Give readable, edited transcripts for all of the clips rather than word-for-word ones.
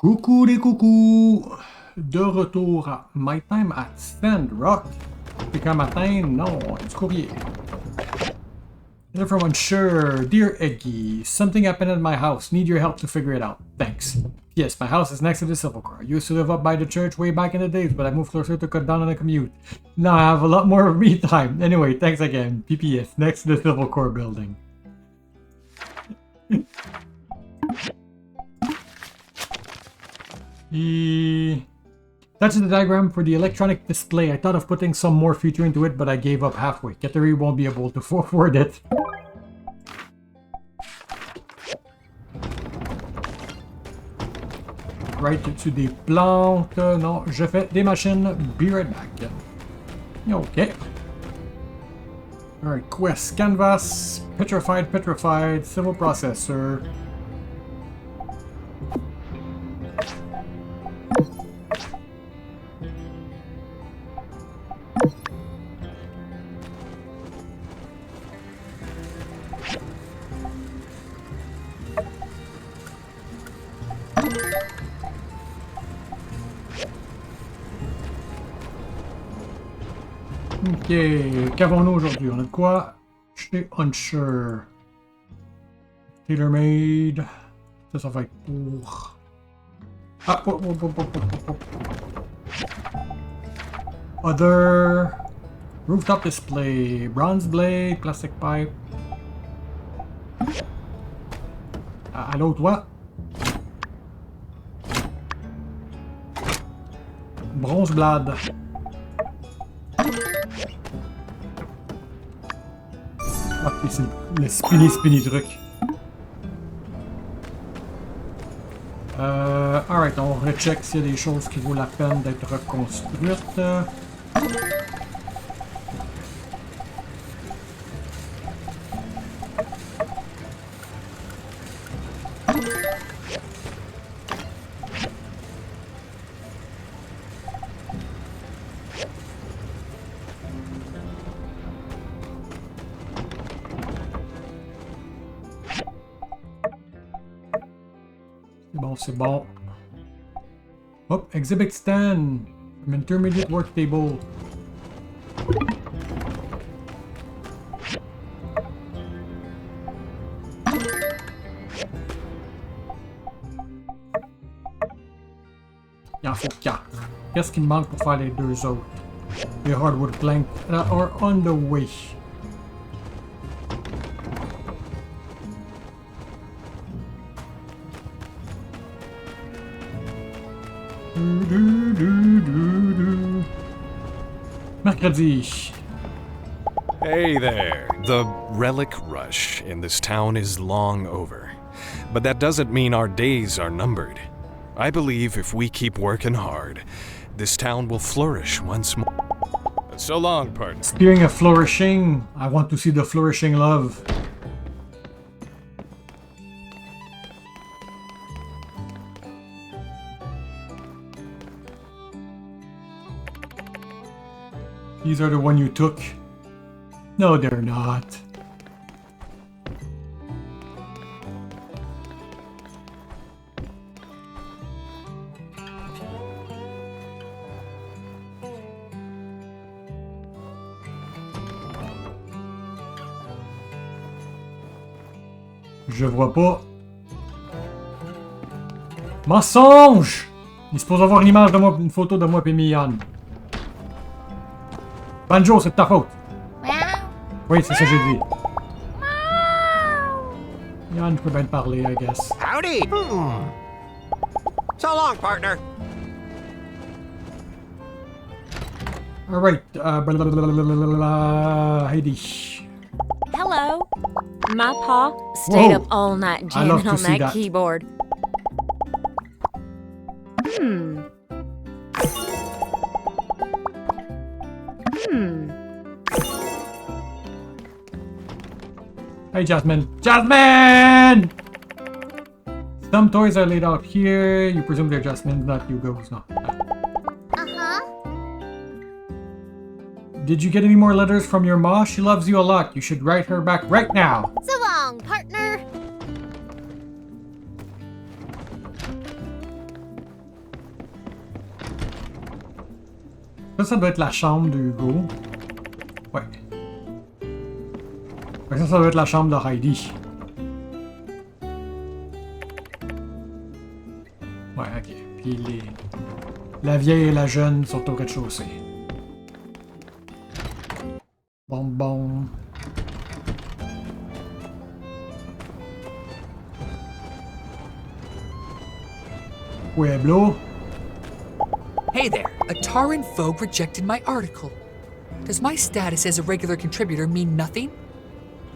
Coucou les coucous! De retour à My Time at Sandrock. C'est quand matin? Non, du courrier. Everyone, sure. Dear Eggy, something happened at my house. Need your help to figure it out. Thanks. Yes, my house is next to the sepulchre. I used to live up by the church way back in the days, but I moved closer to cut down on the commute. Now I have a lot more me time. Anyway, thanks again. PPS, next to the sepulchre building. That's the diagram for the electronic display. I thought of putting some more feature into it, but I gave up halfway. Kateri won't be able to forward it. Right to des plantes. Non, je fais des machines. Be right back. Okay. Alright, quest. Canvas. Petrified. Civil processor. Ok, qu'avons-nous aujourd'hui? On a de quoi? Chez Unsure. Tailor-made. Ça va être pour... Ah, Other... Rooftop display. Bronze blade, plastic pipe. À l'autre, what? Bronze blade. Ok, c'est le spinny truc. Alright, on recheck s'il y a des choses qui vaut la peine d'être reconstruites. C'est bon. Hop, exhibit stand. From intermediate work table. Il en faut 4. Qu'est-ce qu'il me manque pour faire les deux autres? Les hardwood planks are on the way. Mercredi. Hey there. The relic rush in this town is long over. But that doesn't mean our days are numbered. I believe if we keep working hard, this town will flourish once more. So long, partner. Speaking of flourishing, I want to see the flourishing love. These are the one you took. No, they're not. Je vois pas. Mensonge! Il est supposé avoir une image de moi, une photo de moi et Mian. Banjo, c'est de ta faute. Oui, c'est ça que j'ai dit. Yann, je peux bien te parler, I guess. Howdy! So long, partner. Alright, Heidi. Hello. My pa stayed up all night jamming on that keyboard. Hey, Jasmine. Jasmine! Some toys are laid out here. You presume they're Jasmine's, not Hugo's. No. Did you get any more letters from your ma? She loves you a lot. You should write her back right now. So long, partner. Ça doit être la chambre de Hugo. Ouais. Ça doit être la chambre de Heidi. Ouais, ok. Puis la vieille et la jeune sont au rez-de-chaussée. Bon. Pueblo. Hey there, a Taran Vogue rejected my article. Does my status as a regular contributor mean nothing?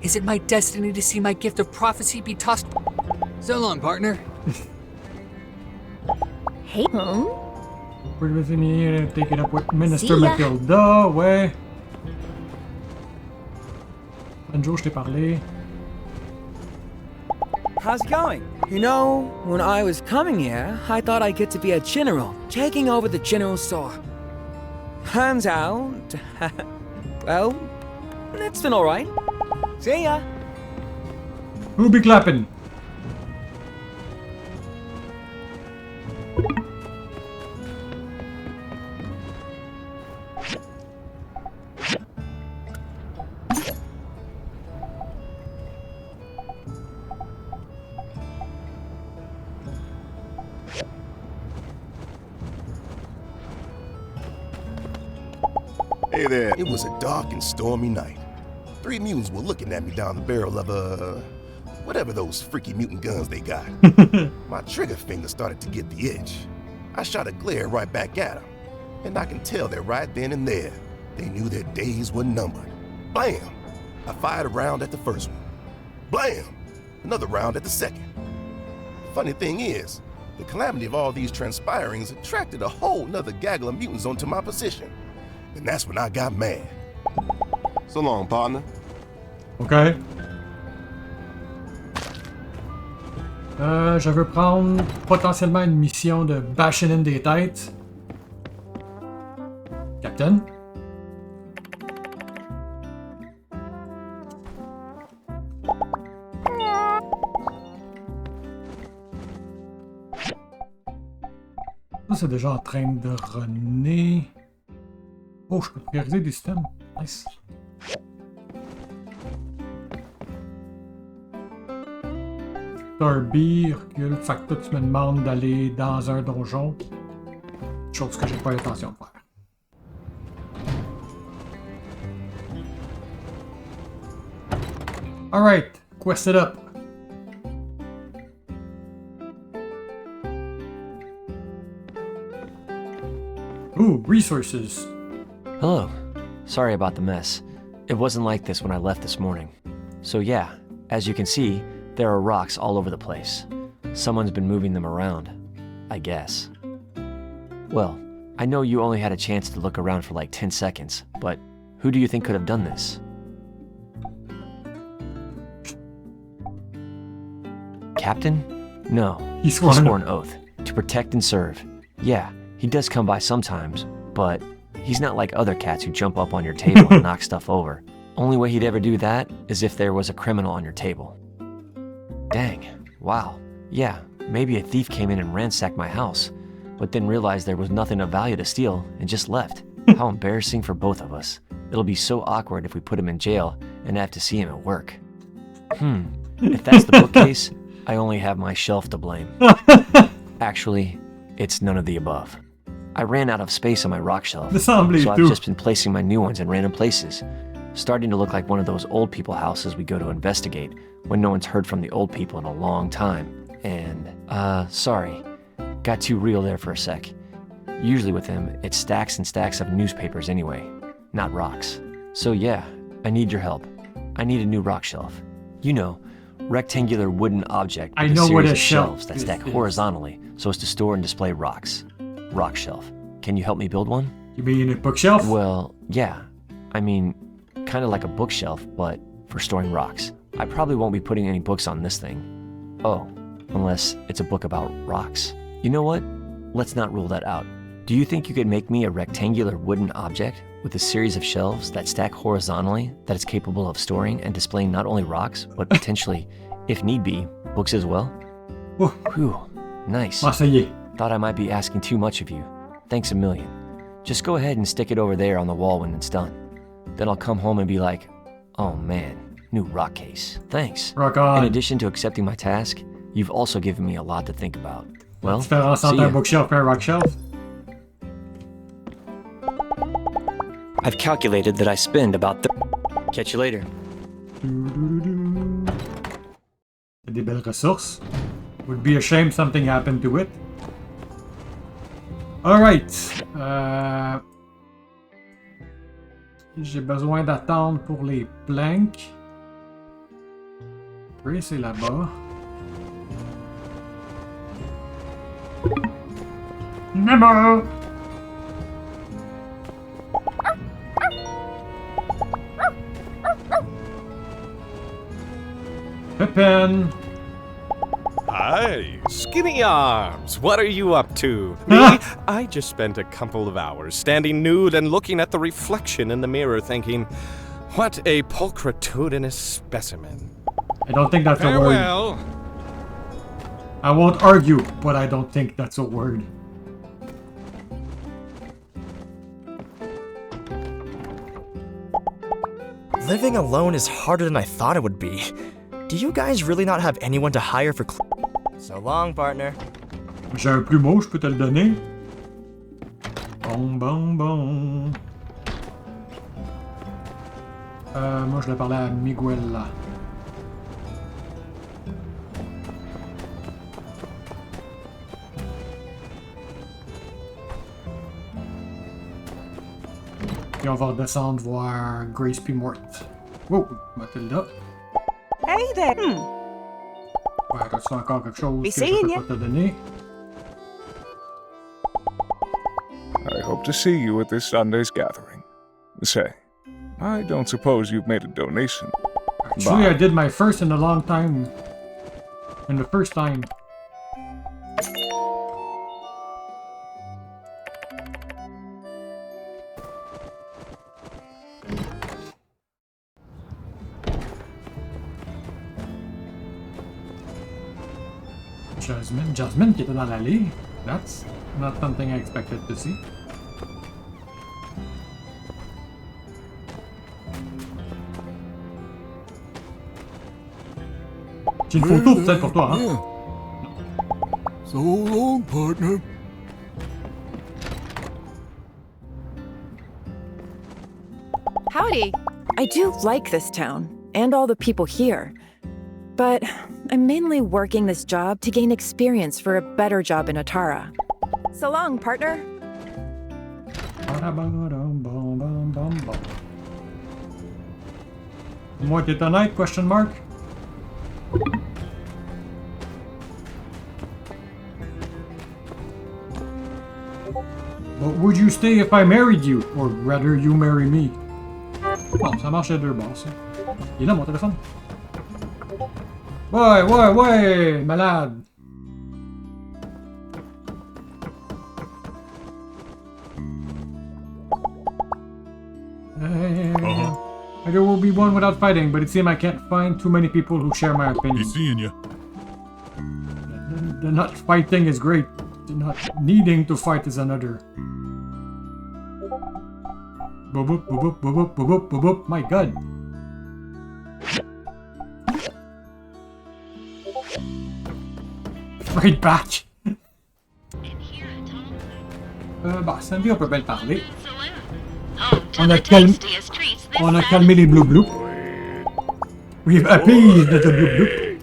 Is it my destiny to see my gift of prophecy be tossed? So long, partner. Hey, home. We're in here and take it up with Minister Matilda, ouais. Anjo, je t'ai parlé. How's it going? You know, when I was coming here, I thought I'd get to be a general, taking over the general store. Turns out, well, it's been alright. See ya. Who be clapping? Hey there. It was a dark and stormy night. 3 mutants were looking at me down the barrel of, whatever those freaky mutant guns they got. My trigger finger started to get the itch. I shot a glare right back at them, and I can tell that right then and there, they knew their days were numbered. Blam! I fired a round at the first one. Blam! Another round at the second. Funny thing is, the calamity of all these transpirings attracted a whole nother gaggle of mutants onto my position. And that's when I got mad. So long, partner. Ok. Je veux prendre potentiellement une mission de bashing in des têtes. Captain? Ça, c'est déjà en train de runner. Oh, je peux prioriser des systèmes. Nice. Darby, recule. Fait que toi, tu me demandes d'aller dans un donjon. Chose que j'ai pas l'intention de faire. Alright, quest it up. Ooh, resources. Hello. Sorry about the mess. It wasn't like this when I left this morning. So yeah, as you can see, there are rocks all over the place. Someone's been moving them around, I guess. Well, I know you only had a chance to look around for like 10 seconds, but who do you think could have done this? Captain? No, He swore an oath. To protect and serve. Yeah, he does come by sometimes, but he's not like other cats who jump up on your table and knock stuff over. Only way he'd ever do that is if there was a criminal on your table. Dang, wow. Yeah, maybe a thief came in and ransacked my house, but then realized there was nothing of value to steal and just left. How embarrassing for both of us. It'll be so awkward if we put him in jail and have to see him at work. If that's the bookcase, I only have my shelf to blame. Actually, it's none of the above. I ran out of space on my rock shelf, so I've just been placing my new ones in random places, starting to look like one of those old people houses we go to investigate when no one's heard from the old people in a long time. And, sorry, got too real there for a sec. Usually with him, it's stacks and stacks of newspapers anyway, not rocks. So yeah, I need your help. I need a new rock shelf. You know, rectangular wooden object with a series of shelves that stack horizontally so as to store and display rocks. Rock shelf. Can you help me build one? You mean a bookshelf? Well, yeah. I mean, kind of like a bookshelf, but for storing rocks. I probably won't be putting any books on this thing. Oh, unless it's a book about rocks. You know what? Let's not rule that out. Do you think you could make me a rectangular wooden object with a series of shelves that stack horizontally that is capable of storing and displaying not only rocks, but potentially, if need be, books as well? Whew, nice. Thought I might be asking too much of you. Thanks a million. Just go ahead and stick it over there on the wall when it's done. Then I'll come home and be like, oh man, new rock case. Thanks. Rock on. In addition to accepting my task, you've also given me a lot to think about. Well, Différence see entre un ya. bookshelf et un rock shelf. I've calculated that I spend about Catch you later. Il y a des belles ressources. Would be a shame something happened to it. Alright. J'ai besoin d'attendre pour les planks. Oui, c'est là-bas. Nemo! Pippin! Hi, Skinny Arms. What are you up to? Me? I just spent a couple of hours standing nude and looking at the reflection in the mirror thinking, what a pulchritudinous specimen. I don't think that's a word. Farewell. I won't argue, but I don't think that's a word. Living alone is harder than I thought it would be. Do you guys really not have anyone to hire for So long, partner. J'ai un plumeau, je peux te le donner? Bon, bon, bon. Moi, je vais parler à Miguel. Puis on va redescendre voir Grace puis Mort. Wow, Mathilda. Hey there. Ouais, as-tu encore quelque chose Be que je seeing peux ya. pas te donner? I hope to see you at this Sunday's gathering. Say, I don't suppose you've made a donation. Actually, I did my first in a long time. And the first time. Jasmine qui était dans l'allée. That's not something I expected to see. J'ai une photo peut-être pour toi, hein? So long, partner. Howdy. I do like this town, and all the people here. But I'm mainly working this job to gain experience for a better job in Atara. So long, partner. Moi, t'es honnête? Question mark? But would you stay if I married you? Or rather, you marry me? Bon, ça marche à deux bords, ça. Il est là, mon téléphone. Ouais, malade. There will be one without fighting, but it seems I can't find too many people who share my opinion. Be seeing ya. The not fighting is great. The not needing to fight is another. Boop boop boop boop boop boop boop boop boop. My God. Right back. Bah, Sandy, on peut bien le parler. On a calmé les blue blue. We've appeased the blue blue.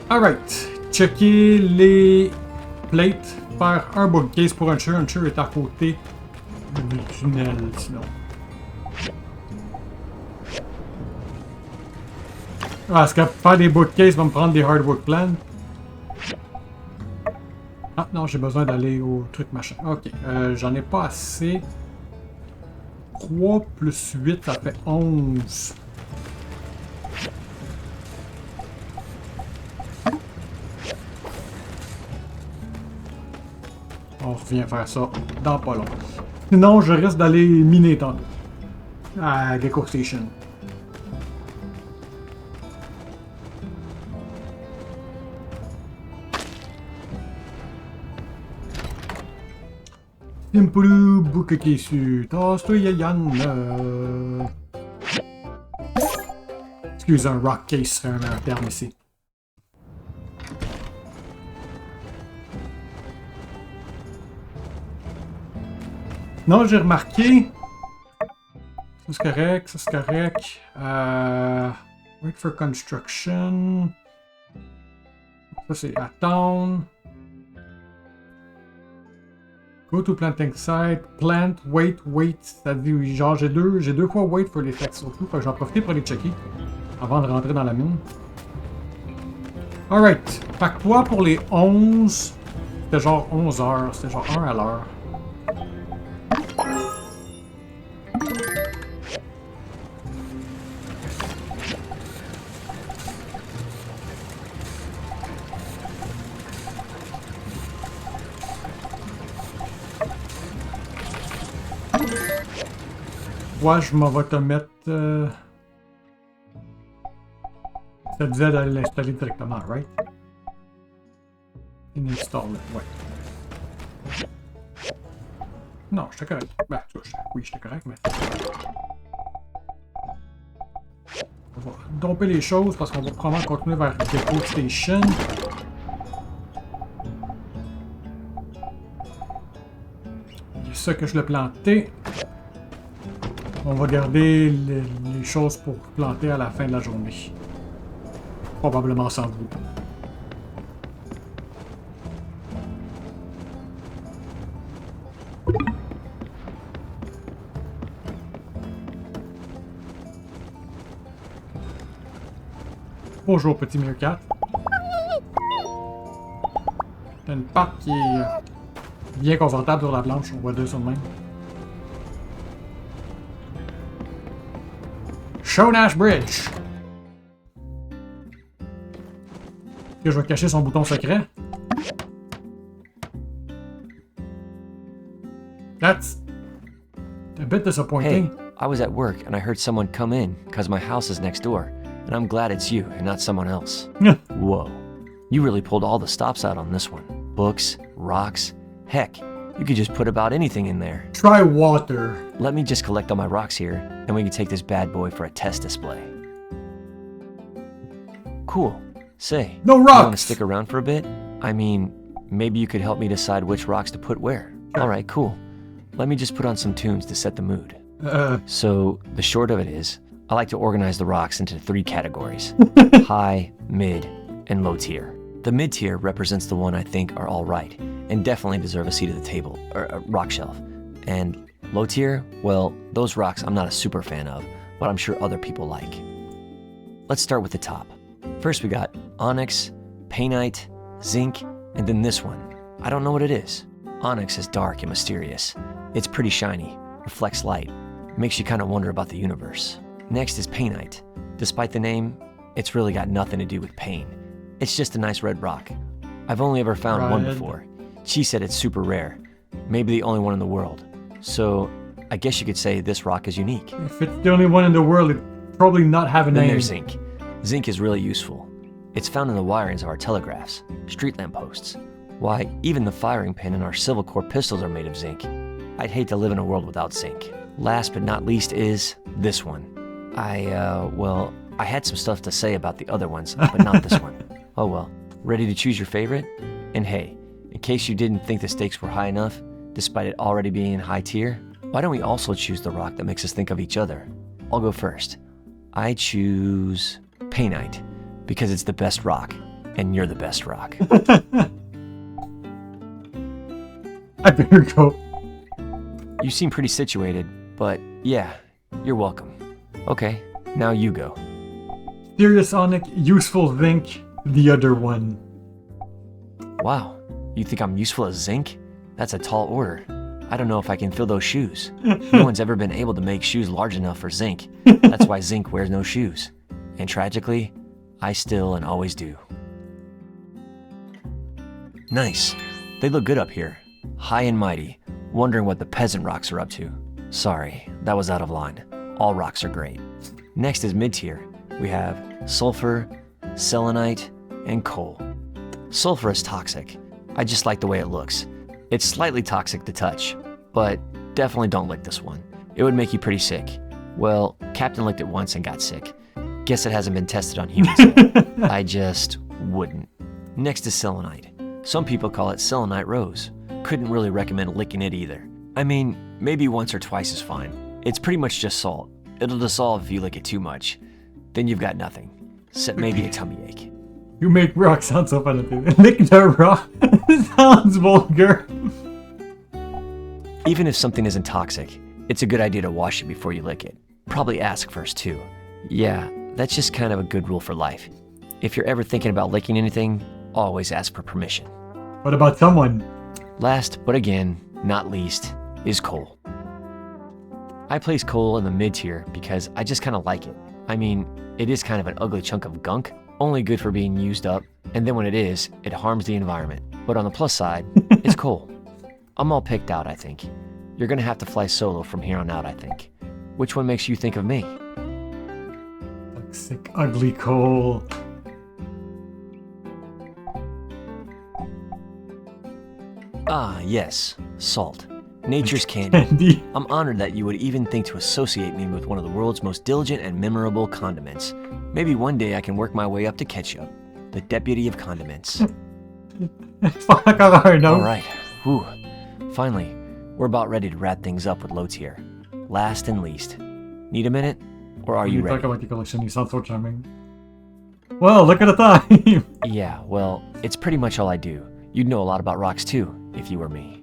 Alright. Checker les plates. Faire un bookcase pour un chur. Un chur est à côté du tunnel, sinon. Ah, est-ce que faire des bookcases va me prendre des hardwood plans? Ah non, j'ai besoin d'aller au truc machin. Ok, j'en ai pas assez. 3 plus 8, ça fait 11. On revient faire ça dans pas long. Sinon, je risque d'aller miner tantôt. À Gecko Station. Simple bouquet dessus. Tasse-toi, Yann. Excuse, un rock case serait un meilleur terme ici. Non, j'ai remarqué. Ça c'est correct, ça c'est correct. Wait for construction. Ça c'est attendre. Go to planting site. Plant, wait. Ça dit genre j'ai deux fois wait pour les flex surtout. Fait que j'en profite pour les checker. Avant de rentrer dans la mine. Alright. Fait que toi pour les 11. C'était genre 11 heures. C'était genre 1 à l'heure. Ouais, je m'en vais te mettre... Ça disait d'aller l'installer directement, right? Install it, ouais. Non, j'étais correct. Ben, tu vois, oui, j'étais correct, mais... On va domper les choses parce qu'on va probablement continuer vers Depot Station. C'est ça que je l'ai planté. On va garder les choses pour planter à la fin de la journée. Probablement sans vous. Bonjour petit meerkat. T'as une patte qui est bien confortable sur la planche, on voit deux sur le même. Shonash Bridge. Que je vais cacher son bouton secret. That's a bit disappointing. Hey, I was at work and I heard someone come in because my house is next door, and I'm glad it's you and not someone else. Whoa. You really pulled all the stops out on this one. Books, rocks, heck, you could just put about anything in there. Try water. Let me just collect all my rocks here, and we can take this bad boy for a test display. Cool. Say, no you rocks! want to stick around for a bit? I mean, maybe you could help me decide which rocks to put where. Sure. Alright, cool. Let me just put on some tunes to set the mood. So, the short of it is, I like to organize the rocks into 3 categories. High, mid, and low tier. The mid tier represents the one I think are alright, and definitely deserve a seat at the table, or a rock shelf. And low tier, well, those rocks I'm not a super fan of, but I'm sure other people like. Let's start with the top. First we got onyx, painite, zinc, and then this one. I don't know what it is. Onyx is dark and mysterious. It's pretty shiny, reflects light, makes you kind of wonder about the universe. Next is painite. Despite the name, it's really got nothing to do with pain. It's just a nice red rock. I've only ever found one before. She said it's super rare, maybe the only one in the world. So, I guess you could say this rock is unique. If it's the only one in the world, it probably not have a name. Then there's zinc. Zinc is really useful. It's found in the wirings of our telegraphs, street lamp posts. Why, even the firing pin in our Civil Corps pistols are made of zinc. I'd hate to live in a world without zinc. Last but not least is this one. Well, I had some stuff to say about the other ones, but not this one. Oh well. Ready to choose your favorite? And hey, in case you didn't think the stakes were high enough, despite it already being in high tier, why don't we also choose the rock that makes us think of each other? I'll go first. I choose painite, because it's the best rock, and you're the best rock. I better go. You seem pretty situated, but yeah, you're welcome. Okay, now you go. Serious onyx, useful zinc, the other one. Wow, you think I'm useful as zinc? That's a tall order. I don't know if I can fill those shoes. No one's ever been able to make shoes large enough for zinc. That's why zinc wears no shoes. And tragically, I still and always do. Nice. They look good up here. High and mighty, wondering what the peasant rocks are up to. Sorry, that was out of line. All rocks are great. Next is mid-tier. We have sulfur, selenite, and coal. Sulfur is toxic. I just like the way it looks. It's slightly toxic to touch. but definitely don't lick this one. It would make you pretty sick. Well, Captain licked it once and got sick. Guess it hasn't been tested on humans yet. I just wouldn't. Next is selenite. Some people call it selenite rose. Couldn't really recommend licking it either. I mean, maybe once or twice is fine. It's pretty much just salt. It'll dissolve if you lick it too much. Then you've got nothing, except maybe a tummy ache. You make rock sound so funny. Lick the rock. Sounds vulgar. Even if something isn't toxic, it's a good idea to wash it before you lick it. Probably ask first too. Yeah, that's just kind of a good rule for life. If you're ever thinking about licking anything, always ask for permission. What about someone? Last, but again, not least, is coal. I place coal in the mid tier because I just kind of like it. I mean, it is kind of an ugly chunk of gunk, only good for being used up, and then when it is, it harms the environment. But on the plus side, it's coal. I'm all picked out, I think. You're gonna have to fly solo from here on out, I think. Which one makes you think of me? Toxic, ugly coal. Ah, yes, salt. Nature's candy. I'm honored that you would even think to associate me with one of the world's most diligent and memorable condiments. Maybe one day I can work my way up to ketchup, the deputy of condiments. Alright, whew. Finally, we're about ready to wrap things up with low tier. Last and least. Need a minute? Or are you ready? Talk about your collection, you sound so charming. Well, look at the time! Yeah, well, it's pretty much all I do. You'd know a lot about rocks too, if you were me.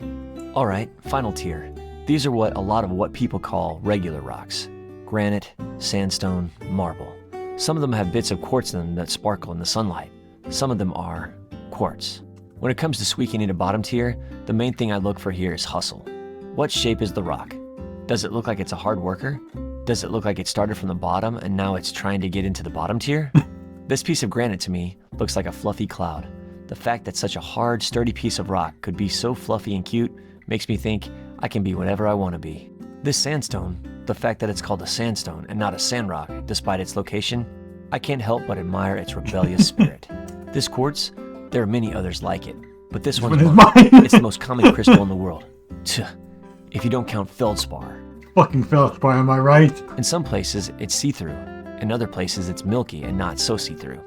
Alright, final tier. These are a lot of people call regular rocks. Granite, sandstone, marble. Some of them have bits of quartz in them that sparkle in the sunlight. Some of them are quartz. When it comes to squeaking into bottom tier, the main thing I look for here is hustle. What shape is the rock? Does it look like it's a hard worker? Does it look like it started from the bottom and now it's trying to get into the bottom tier? This piece of granite to me looks like a fluffy cloud. The fact that such a hard, sturdy piece of rock could be so fluffy and cute makes me think I can be whatever I want to be. This sandstone, the fact that it's called a sandstone and not a sandrock, despite its location, I can't help but admire its rebellious spirit. This quartz, there are many others like it, but this one's mine. It's the most common crystal in the world. Tuh, if you don't count feldspar. Fucking feldspar, am I right? In some places, it's see-through. In other places, it's milky and not so see-through.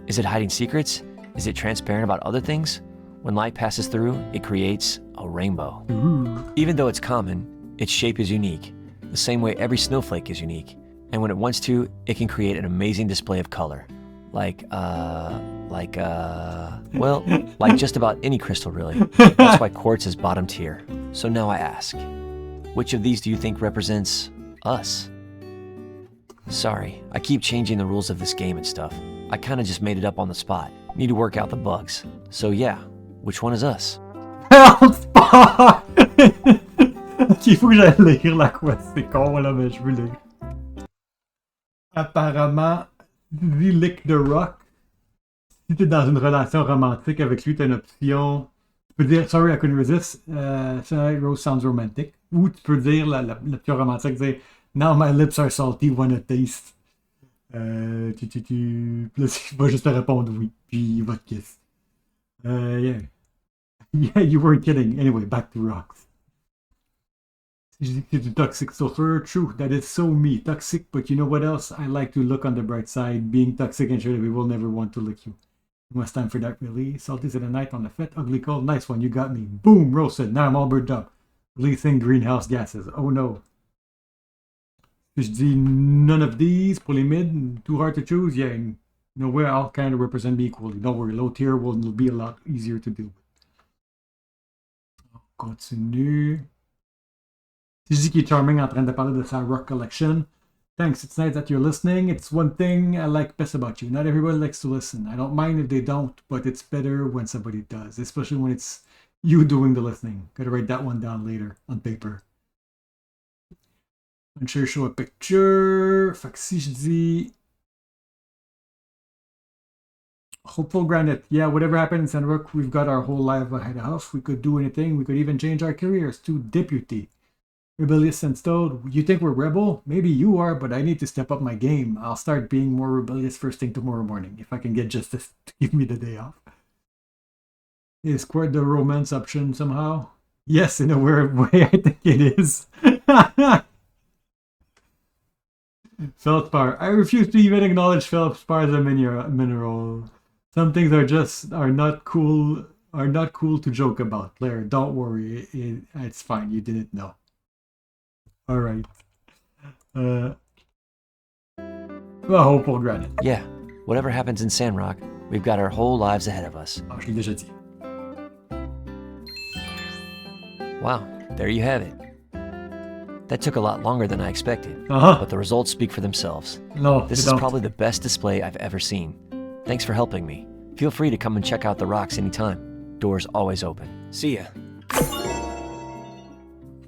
Is it hiding secrets? Is it transparent about other things? When light passes through, it creates a rainbow. Ooh. Even though it's common, its shape is unique, the same way every snowflake is unique. And when it wants to, it can create an amazing display of color. Like just about any crystal, really. That's why quartz is bottom tier. So now I ask, which of these do you think represents us? Sorry, I keep changing the rules of this game and stuff. I kinda just made it up on the spot. Need to work out the bugs. So yeah, which one is us? Feldspar! Ok, il faut que j'aille lire la quest, c'est con là, mais je veux lire. Apparemment, lick the rock. Si t'es dans une relation romantique avec lui, t'as une option. Tu peux dire sorry I couldn't resist. Sunlight Rose sounds romantic. Ou tu peux dire l'option romantique, dire now my lips are salty, wanna taste. Là, il va juste te répondre oui, puis il va te kiss. Yeah. Yeah, you weren't kidding. Anyway, back to rocks. C'est toxic sulfur. True, that is so me. Toxic, but you know what else? I like to look on the bright side. Being toxic and sure that we will never want to lick you. It was time for that, really. Salty to the night on the fet. Ugly cold. Nice one, you got me. Boom, roasted. Now I'm all burned up. Releasing greenhouse gases. Oh no. Je dis none of these. Pour les mid, too hard to choose. Yeah, nowhere I'll kind of represent me equally. Don't worry, low tier will be a lot easier to deal with. On continue. Si je dis qu'il est charming en train de parler de sa rock collection, thanks, it's nice that you're listening. It's one thing I like best about you. Not everybody likes to listen. I don't mind if they don't, but it's better when somebody does, especially when it's you doing the listening. Gotta write that one down later on paper. I'm sure show a picture. Fait que si je dis hopeful granite, yeah, whatever happened in Sandrock, we've got our whole life ahead of us. We could do anything. We could even change our careers to deputy. Rebellious and stowed. You think we're rebel? Maybe you are, but I need to step up my game. I'll start being more rebellious first thing tomorrow morning if I can get justice to give me the day off. Is Squirt the romance option somehow? Yes, in a weird way, I think it is. Feldspar. I refuse to even acknowledge feldspar as a mineral. Some things are not cool to joke about. Claire, don't worry. It's fine. You didn't know. All right. Well, hope pour granite. Yeah, whatever happens in Sandrock, we've got our whole lives ahead of us. Ah, je l'ai déjà dit. Wow, there you have it. That took a lot longer than I expected, Uh-huh. but the results speak for themselves. No, This they is don't. probably the best display I've ever seen. Thanks for helping me. Feel free to come and check out the rocks anytime. Doors always open. See ya.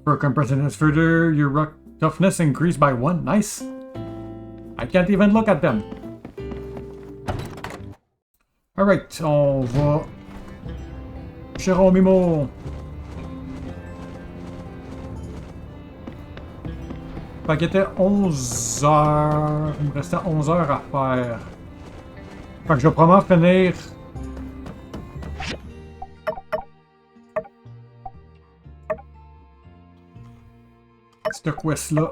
For compressing further, your rock toughness increased by 1. Nice. I can't even look at them. Alright, on va... Geronimo. Fait qu'il était 11 heures. Il me restait 11 heures à faire. Fait que je vais probablement finir... cette quest-là.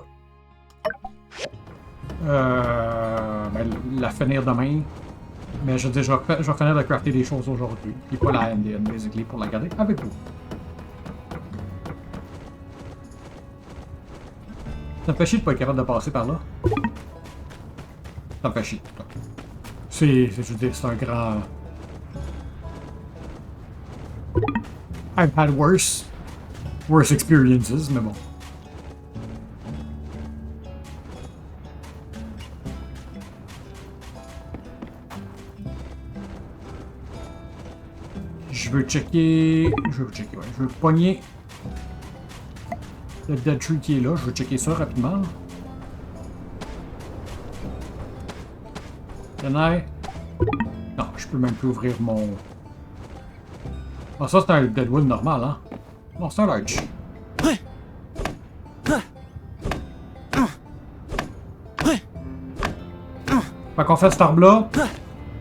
Ben, la finir demain. Mais je veux dire, je vais finir de crafter des choses aujourd'hui. Puis pas la MDN, basically, pour la garder avec vous. Ça me fait chier de pas être capable de passer par là. Ça me fait chier. Je veux dire, c'est un grand... I've had worse experiences, mais bon. Je veux checker, ouais. Je veux pogner le dead tree qui est là. Je veux checker ça rapidement. Can I? Non, je peux même plus ouvrir mon... Ah, ça c'est un deadwood normal, hein? Non, c'est un large. Fait qu'on fait cet arbre-là.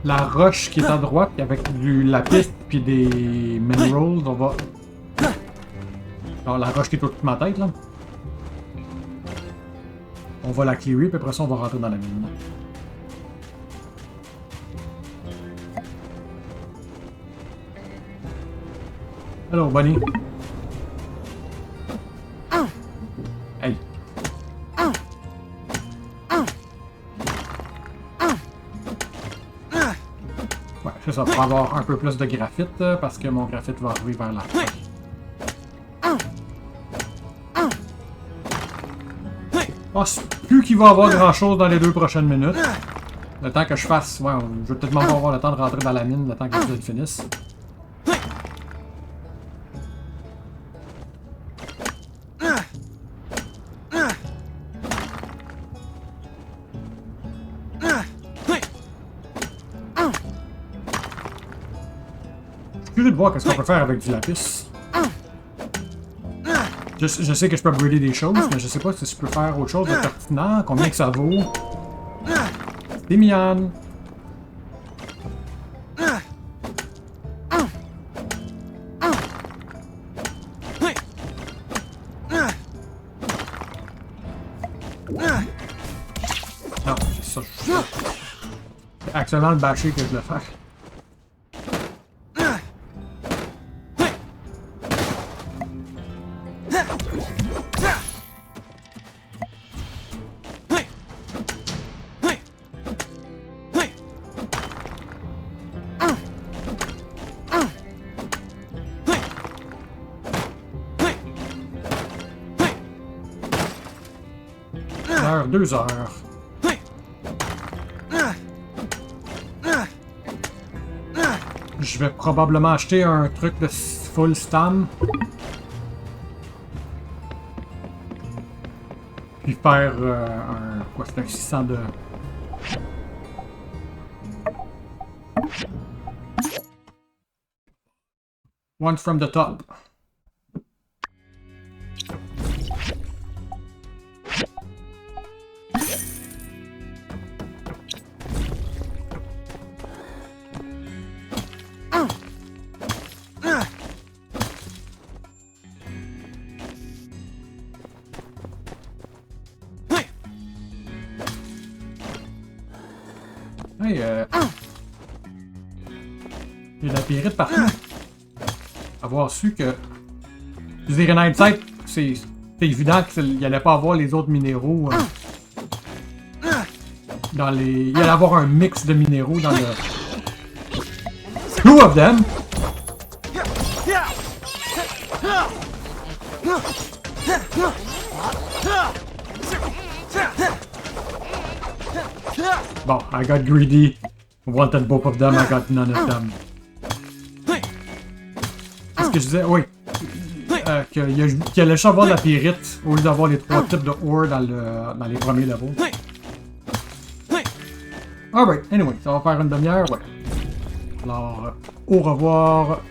La roche qui est à droite, avec du lapis puis des minerals, on va... Alors la roche qui est au-dessus de ma tête, là. On va la clearer, puis après ça, on va rentrer dans la mine. Hello, Bunny. Hey. Ouais, c'est ça, pour avoir un peu plus de graphite, parce que mon graphite va arriver vers la fin. Je pense plus qu'il va y avoir grand chose dans les 2 prochaines minutes. Le temps que je fasse, ouais, je vais peut-être même pas avoir le temps de rentrer dans la mine, le temps que l'épisode finisse. Je suis curieux de voir qu'est-ce qu'on peut faire avec du lapis. Je sais que je peux upgrader des choses, mais je sais pas si je peux faire autre chose de pertinent, combien que ça vaut. C'est mignon. Non, c'est ça. C'est actuellement le bâcher que je dois faire. Heure, 2 heures. Je vais probablement acheter un truc de full stam. Puis faire un... Quoi, c'est un 600 de... One from the top. Hey, il y a de la pyrite partout. Avoir su que... Je veux dire, en hindsight, c'est évident qu'il allait pas avoir les autres minéraux. Dans les... Il allait avoir un mix de minéraux dans le... Two of them! Bon, I got greedy. Wanted both of them, I got none of them. Qu'est-ce que je disais? Oui. Qu'il allait juste avoir de la pyrite au lieu d'avoir les 3 types de ore dans les premiers levels. Alright, anyway, ça va faire une demi-heure, ouais. Alors, au revoir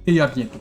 et à bientôt.